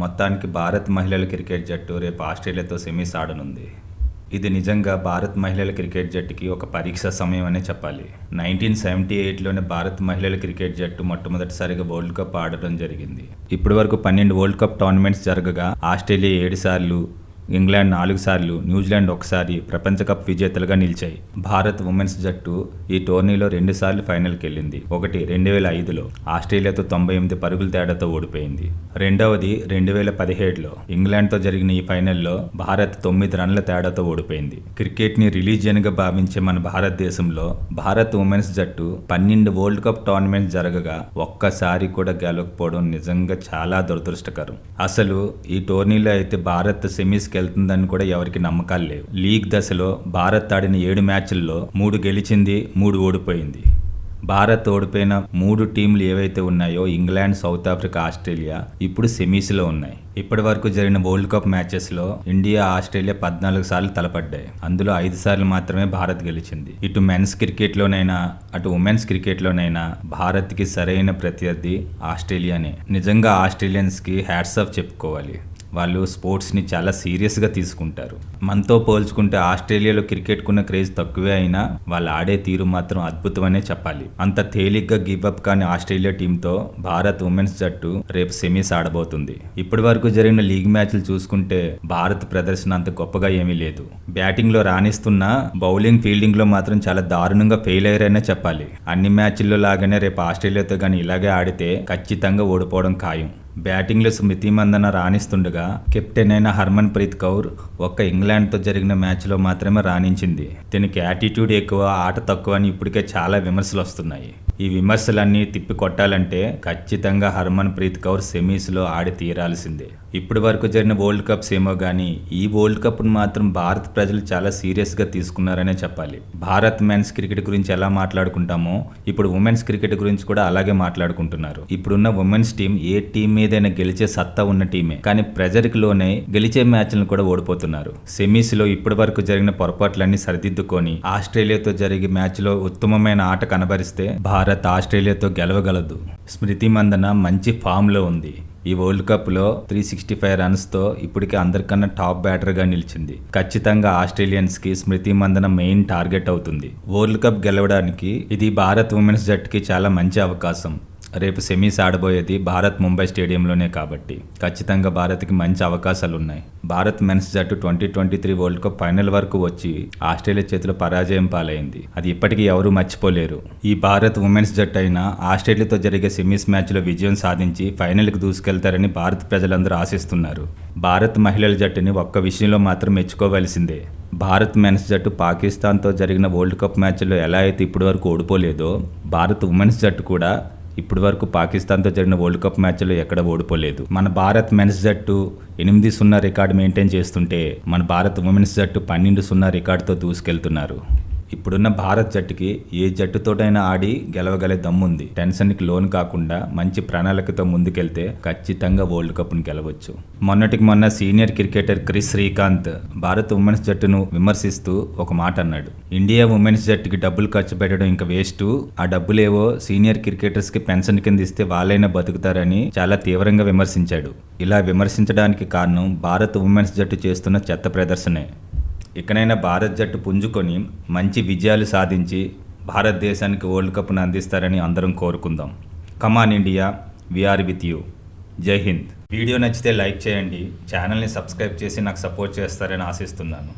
మొత్తానికి భారత్ మహిళల క్రికెట్ జట్టు రేపు ఆస్ట్రేలియాతో సెమీస్ ఆడనుంది. ఇది నిజంగా భారత్ మహిళల క్రికెట్ జట్టుకి ఒక పరీక్ష సమయం అనే చెప్పాలి. 1978లోనే భారత్ మహిళల క్రికెట్ జట్టు మొట్టమొదటిసారిగా వరల్డ్ కప్ ఆడడం జరిగింది. ఇప్పటి వరకు 12 వరల్డ్ కప్ టోర్నమెంట్స్ జరగగా ఆస్ట్రేలియా 7 సార్లు, ఇంగ్లాండ్ 4 సార్లు, న్యూజిలాండ్ 1 సారి ప్రపంచ కప్ విజేతలుగా నిలిచాయి. భారత్ ఉమెన్స్ జట్టు ఈ టోర్నీలో 2 సార్లు ఫైనల్కి వెళ్ళింది. ఒకటి 2005లో ఆస్ట్రేలియాతో 98 పరుగుల తేడాతో ఓడిపోయింది. రెండవది 2017లో ఇంగ్లాండ్తో జరిగిన ఈ ఫైనల్లో భారత్ 9 రన్ల తేడాతో ఓడిపోయింది. క్రికెట్ని రిలీజియన్గా భావించే మన భారతదేశంలో భారత్ ఉమెన్స్ జట్టు 12 వరల్డ్ కప్ టోర్నమెంట్స్ జరగగా ఒక్కసారి కూడా గెలవకపోవడం నిజంగా చాలా దురదృష్టకరం. అసలు ఈ టోర్నీలో అయితే భారత్ సెమీస్కి వెళ్తుందని కూడా ఎవరికి నమ్మకాలు లేవు. లీగ్ దశలో భారత్ ఆడిన 7 మ్యాచ్ల్లో 3 గెలిచింది, 3 ఓడిపోయింది. భారత్ ఓడిపోయిన 3 టీంలు ఏవైతే ఉన్నాయో ఇంగ్లాండ్, సౌత్ ఆఫ్రికా, ఆస్ట్రేలియా ఇప్పుడు సెమీస్లో ఉన్నాయి. ఇప్పటి వరకు జరిగిన వరల్డ్ కప్ మ్యాచెస్లో ఇండియా, ఆస్ట్రేలియా 14 సార్లు తలపడ్డాయి. అందులో 5 సార్లు మాత్రమే భారత్ గెలిచింది. ఇటు మెన్స్ క్రికెట్లోనైనా అటు ఉమెన్స్ క్రికెట్లోనైనా భారత్కి సరైన ప్రత్యర్థి ఆస్ట్రేలియానే. నిజంగా ఆస్ట్రేలియన్స్కి హ్యాట్స్ ఆఫ్ చెప్పుకోవాలి. వాళ్ళు స్పోర్ట్స్ని చాలా సీరియస్గా తీసుకుంటారు. మనతో పోల్చుకుంటే ఆస్ట్రేలియాలో క్రికెట్కున్న క్రేజ్ తక్కువే అయినా వాళ్ళు ఆడే తీరు మాత్రం అద్భుతమనే చెప్పాలి. అంత తేలిగ్గా గివప్ కాని ఆస్ట్రేలియా టీంతో భారత్ ఉమెన్స్ జట్టు రేపు సెమీస్ ఆడబోతుంది. ఇప్పటి వరకు జరిగిన లీగ్ మ్యాచ్లు చూసుకుంటే భారత్ ప్రదర్శన అంత గొప్పగా ఏమీ లేదు. బ్యాటింగ్లో రాణిస్తున్నా బౌలింగ్, ఫీల్డింగ్లో మాత్రం చాలా దారుణంగా ఫెయిల్ అయ్యారనే చెప్పాలి. అన్ని మ్యాచ్ల్లో లాగానే రేపు ఆస్ట్రేలియాతో కానీ ఇలాగే ఆడితే ఖచ్చితంగా ఓడిపోవడం ఖాయం. బ్యాటింగ్లో స్మృతి మందన రాణిస్తుండగా కెప్టెన్ అయిన హర్మన్ ప్రీత్ కౌర్ ఒక్క ఇంగ్లాండ్తో జరిగిన మ్యాచ్లో మాత్రమే రాణించింది. దీనికి యాటిట్యూడ్ ఎక్కువ, ఆట తక్కువ అని ఇప్పటికే చాలా విమర్శలు వస్తున్నాయి. ఈ విమర్శలన్నీ తిప్పి కొట్టాలంటే ఖచ్చితంగా హర్మన్ ప్రీత్ కౌర్ సెమీస్లో ఆడి తీరాల్సిందే. ఇప్పటి వరకు జరిగిన వరల్డ్ కప్స్ ఏమో కానీ ఈ వరల్డ్ కప్ను మాత్రం భారత్ ప్రజలు చాలా సీరియస్గా తీసుకున్నారనే చెప్పాలి. భారత్ మెన్స్ క్రికెట్ గురించి ఎలా మాట్లాడుకుంటామో ఇప్పుడు ఉమెన్స్ క్రికెట్ గురించి కూడా అలాగే మాట్లాడుకుంటున్నారు. ఇప్పుడున్న ఉమెన్స్ టీం ఏ టీం ఏదైనా గెలిచే సత్తా ఉన్న టీమే, కానీ ప్రెజర్కి లోనే గెలిచే మ్యాచ్లను కూడా ఓడిపోతున్నారు. సెమీస్లో ఇప్పటి వరకు జరిగిన పొరపాట్లన్నీ సరిదిద్దుకొని ఆస్ట్రేలియాతో జరిగే మ్యాచ్లో ఉత్తమమైన ఆట కనబరిస్తే భారత్ ఆస్ట్రేలియాతో గెలవగలదు. స్మృతి మందన మంచి ఫామ్లో ఉంది. ఈ వరల్డ్ కప్లో 365 రన్స్తో ఇప్పటికే అందరికన్నా టాప్ బ్యాటర్గా నిలిచింది. ఖచ్చితంగా ఆస్ట్రేలియన్స్కి స్మృతి మందన మెయిన్ టార్గెట్ అవుతుంది. వరల్డ్ కప్ గెలవడానికి ఇది భారత్ ఉమెన్స్ జట్టుకి చాలా మంచి అవకాశం. రేపు సెమీస్ ఆడబోయేది భారత్ ముంబై స్టేడియంలోనే కాబట్టి ఖచ్చితంగా భారత్కి మంచి అవకాశాలు ఉన్నాయి. భారత్ మెన్స్ జట్టు 2023 వరల్డ్ కప్ ఫైనల్ వరకు వచ్చి ఆస్ట్రేలియా చేతిలో పరాజయం పాలైంది. అది ఇప్పటికీ ఎవరూ మర్చిపోలేరు. ఈ భారత్ ఉమెన్స్ జట్టు అయినా ఆస్ట్రేలియాతో జరిగే సెమీస్ మ్యాచ్లో విజయం సాధించి ఫైనల్కి దూసుకెళ్తారని భారత్ ప్రజలందరూ ఆశిస్తున్నారు. భారత్ మహిళల జట్టుని ఒక్క విషయంలో మాత్రం మెచ్చుకోవాల్సిందే. భారత్ మెన్స్ జట్టు పాకిస్తాన్తో జరిగిన వరల్డ్ కప్ మ్యాచ్లో ఎలా అయితే ఇప్పటి వరకు ఓడిపోలేదో భారత్ ఉమెన్స్ జట్టు కూడా ఇప్పటి వరకు పాకిస్తాన్తో జరిగిన వరల్డ్ కప్ మ్యాచ్లో ఎక్కడ ఓడిపోలేదు. మన భారత్ మెన్స్ జట్టు 8-0 రికార్డు మెయింటైన్ చేస్తుంటే మన భారత్ ఉమెన్స్ జట్టు 12-0 రికార్డుతో దూసుకెళ్తున్నారు. ఇప్పుడున్న భారత్ జట్టుకి ఏ జట్టుతోటైనా ఆడి గెలవగలే దమ్ముంది. టెన్షన్కి లోన్ కాకుండా మంచి ప్రణాళికతో ముందుకెళ్తే ఖచ్చితంగా వరల్డ్ కప్ను గెలవచ్చు. మొన్నటికి మొన్న senior cricketer Chris Srikanth Bharat women's జట్టును విమర్శిస్తూ ఒక మాట అన్నాడు. ఇండియా ఉమెన్స్ జట్టుకి డబ్బులు ఖర్చు పెట్టడం ఇంకా వేస్ట్, ఆ డబ్బులేవో సీనియర్ క్రికెటర్స్కి పెన్షన్ కింద ఇస్తే వాళ్ళైనా బతుకుతారని చాలా తీవ్రంగా విమర్శించాడు. ఇలా విమర్శించడానికి కారణం భారత్ ఉమెన్స్ జట్టు చేస్తున్న చెత్త ప్రదర్శనే. ఇకనైనా భారత్ జట్టు పుంజుకొని మంచి విజయాలు సాధించి భారతదేశానికి వరల్డ్ కప్ను అందిస్తారని అందరం కోరుకుందాం. Come on India, we are with you. Jai Hind. Video నచ్చితే లైక్ చేయండి, ఛానల్ని సబ్స్క్రైబ్ చేసి నాకు సపోర్ట్ చేస్తారని ఆశిస్తున్నాను.